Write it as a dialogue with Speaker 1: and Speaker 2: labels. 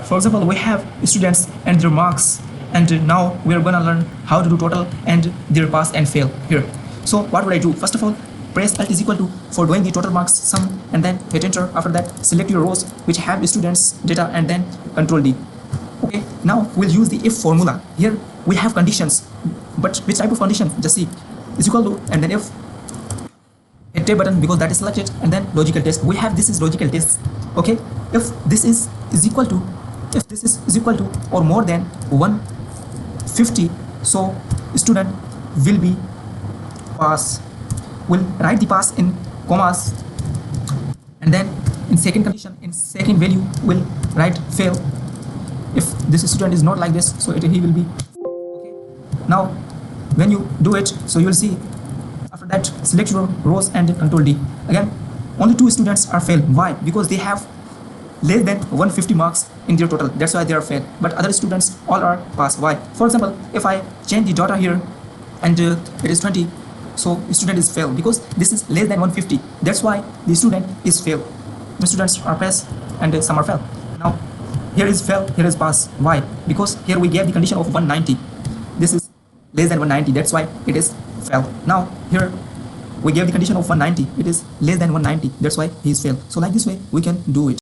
Speaker 1: For example, we have students and their marks, and now we are gonna learn how to do total and their pass and fail here. So what would I do? First of all, press Alt is equal to for doing the total marks sum, and then hit enter. After that, select your rows which have students data, and then Control D. Okay, now we'll use the if formula. Here we have conditions, but which type of condition? Just see, is equal to, and then if, hit tab button because that is selected, and then logical test. We have this is logical test. Okay, if this is equal to, if this is equal to or more than 150, so student will be pass. Will write the pass in commas, and then in second condition, in second value, will write fail. If this student is not like this, so he will be okay. Now when you do it, so you will see after that select your rows and Control D. Again, only 2 students are failed. Why? Because they have less than 150 marks in their total, that's why they are failed. But other students all are pass. Why? For example, if I change the data here and it is 20, so student is failed because this is less than 150, that's why the student is failed. The students are pass and some are fail. Now here is fail, here is pass. Why? Because here we gave the condition of 190, this is less than 190, that's why it is fail. Now here we gave the condition of 190, it is less than 190, that's why he is fail. So like this way we can do it.